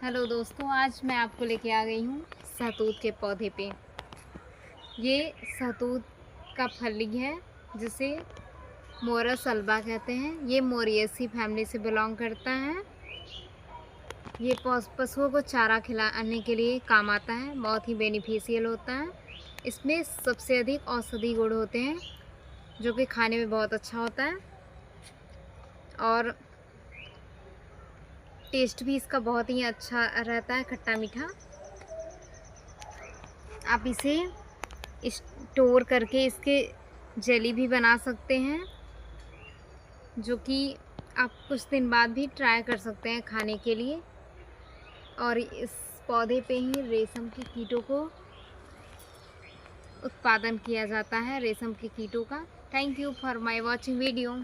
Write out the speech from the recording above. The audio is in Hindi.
हेलो दोस्तों, आज मैं आपको लेके आ गई हूँ सहतूत के पौधे पे। ये सहतूत का फली है जिसे मोरस अल्बा कहते हैं। ये मोरिएसी फैमिली से बिलोंग करता है। ये पशुओं को चारा खिलाने के लिए काम आता है, बहुत ही बेनिफिशियल होता है। इसमें सबसे अधिक औषधि गुण होते हैं जो कि खाने में बहुत अच्छा होता है और टेस्ट भी इसका बहुत ही अच्छा रहता है, खट्टा मीठा। आप इसे स्टोर करके इसके जेली भी बना सकते हैं, जो कि आप कुछ दिन बाद भी ट्राई कर सकते हैं खाने के लिए। और इस पौधे पे ही रेशम के कीटों को उत्पादन किया जाता है, रेशम के कीटों का। Thank you for my watching video.